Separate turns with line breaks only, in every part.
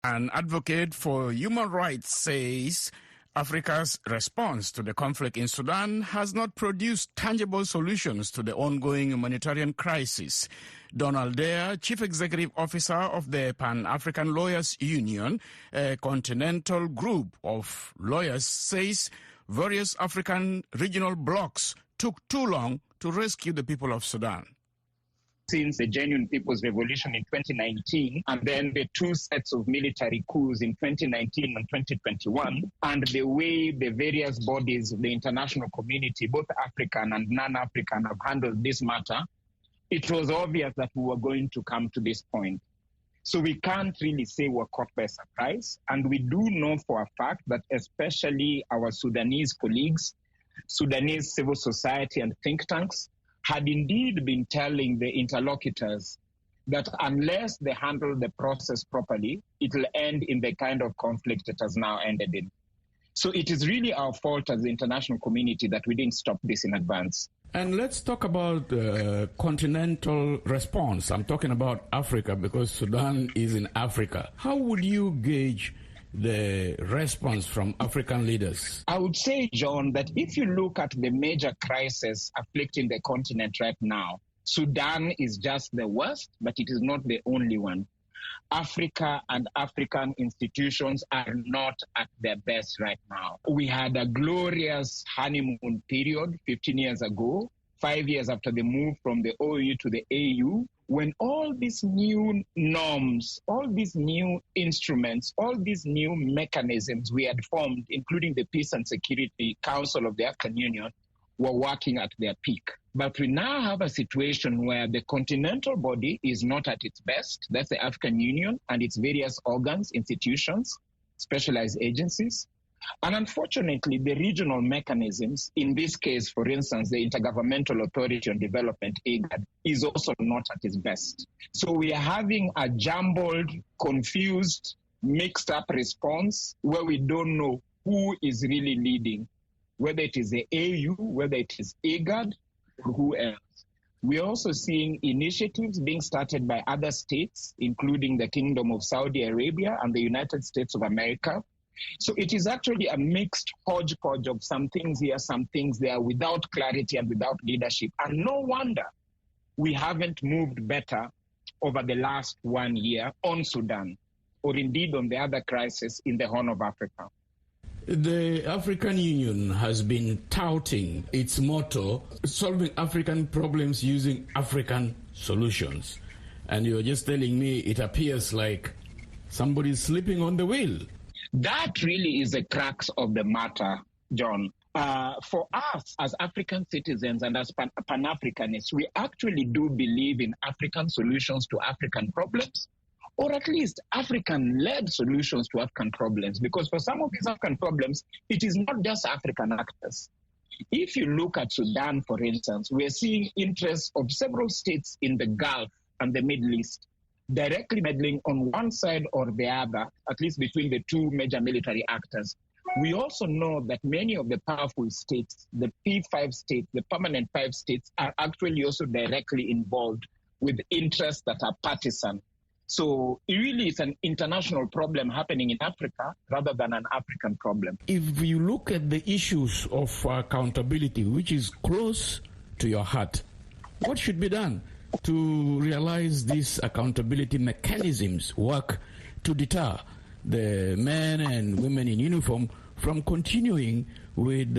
An advocate for human rights says Africa's response to the conflict in Sudan has not produced tangible solutions to the ongoing humanitarian crisis. Donald Dare, Chief Executive Officer of the Pan-African Lawyers Union, a continental group of lawyers, says various African regional blocs took too long to rescue the people of Sudan.
Since the Genuine People's Revolution in 2019, and then the two sets of military coups in 2019 and 2021, and the way the various bodies of the international community, both African and non-African, have handled this matter, it was obvious that we were going to come to this point. So we can't really say we're caught by surprise. And we do know for a fact that especially our Sudanese colleagues, Sudanese civil society and think tanks, had indeed been telling the interlocutors that unless they handle the process properly, it will end in the kind of conflict it has now ended in. So it is really our fault as the international community that we didn't stop this in advance.
And let's talk about continental response. I'm talking about Africa because Sudan is in Africa. How would you gauge the response from African leaders?
I would say, John, that if you look at the major crisis afflicting the continent right now, Sudan is just the worst, but it is not the only one. Africa and African institutions are not at their best right now. We had a glorious honeymoon period 15 years ago, 5 years after the move from the OU to the AU, when all these new norms, all these new instruments, all these new mechanisms we had formed, including the Peace and Security Council of the African Union, were working at their peak. But we now have a situation where the continental body is not at its best. That's the African Union and its various organs, institutions, specialized agencies. And unfortunately, the regional mechanisms, in this case, for instance, the Intergovernmental Authority on Development, IGAD, is also not at its best. So we are having a jumbled, confused, mixed up response where we don't know who is really leading, whether it is the AU, whether it is IGAD, or who else. We're also seeing initiatives being started by other states, including the Kingdom of Saudi Arabia and the United States of America. So it is actually a mixed hodgepodge of some things here, some things there, without clarity and without leadership. And no wonder we haven't moved better over the last 1 year on Sudan, or indeed on the other crisis in the Horn of Africa.
The African Union has been touting its motto, solving African problems using African solutions. And you're just telling me it appears like somebody's sleeping on the wheel.
That really is the crux of the matter, John. For us as African citizens and as Pan-Africanists, we actually do believe in African solutions to African problems, or at least African-led solutions to African problems, because for some of these African problems, it is not just African actors. If you look at Sudan, for instance, we are seeing interests of several states in the Gulf and the Middle East directly meddling on one side or the other, at least between the two major military actors. We also know that many of the powerful states, the P5 states, the permanent 5 states, are actually also directly involved with interests that are partisan. So it really is an international problem happening in Africa rather than an African problem.
If you look at the issues of accountability, which is close to your heart, what should be done to realize these accountability mechanisms work to deter the men and women in uniform from continuing with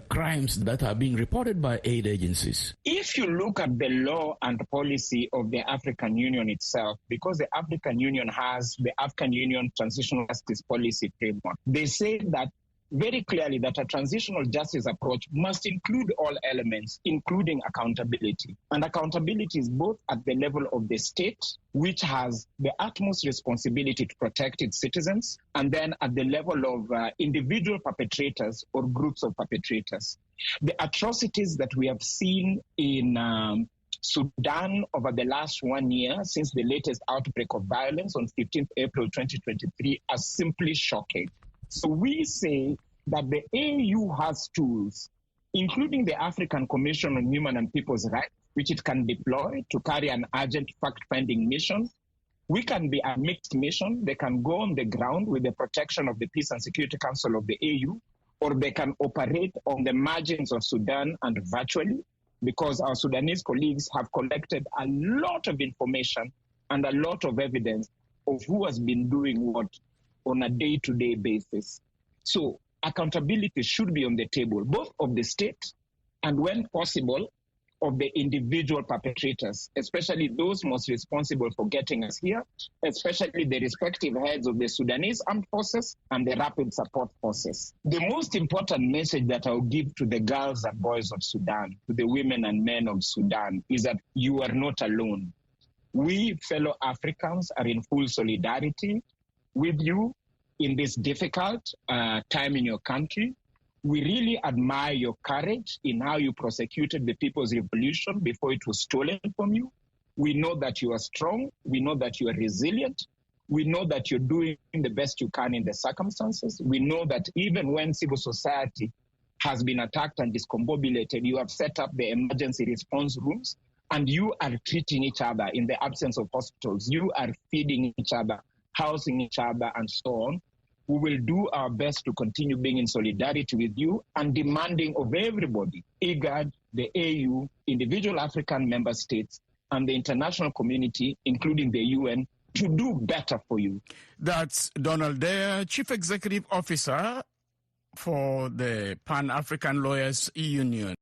crimes that are being reported by aid agencies?
If you look at the law and policy of the African Union itself, because the African Union has the African Union Transitional Justice Policy Framework, they say that very clearly that a transitional justice approach must include all elements, including accountability. And accountability is both at the level of the state, which has the utmost responsibility to protect its citizens, and then at the level of individual perpetrators or groups of perpetrators. The atrocities that we have seen in Sudan over the last 1 year, since the latest outbreak of violence on 15th April 2023, are simply shocking. So we say that the AU has tools, including the African Commission on Human and People's Rights, which it can deploy to carry an urgent fact-finding mission. We can be a mixed mission. They can go on the ground with the protection of the Peace and Security Council of the AU, or they can operate on the margins of Sudan and virtually, because our Sudanese colleagues have collected a lot of information and a lot of evidence of who has been doing what on a day-to-day basis. So accountability should be on the table, both of the state and, when possible, of the individual perpetrators, especially those most responsible for getting us here, especially the respective heads of the Sudanese Armed Forces and the Rapid Support Forces. The most important message that I'll give to the girls and boys of Sudan, to the women and men of Sudan, is that you are not alone. We, fellow Africans, are in full solidarity with you in this difficult time in your country. We really admire your courage in how you prosecuted the People's Revolution before it was stolen from you. We know that you are strong. We know that you are resilient. We know that you're doing the best you can in the circumstances. We know that even when civil society has been attacked and discombobulated, you have set up the emergency response rooms, and you are treating each other in the absence of hospitals. You are feeding each other, housing each other, and so on. We will do our best to continue being in solidarity with you and demanding of everybody, IGAD, the AU, individual African member states, and the international community, including the UN, to do better for you.
That's Donald Dare, Chief Executive Officer for the Pan-African Lawyers Union.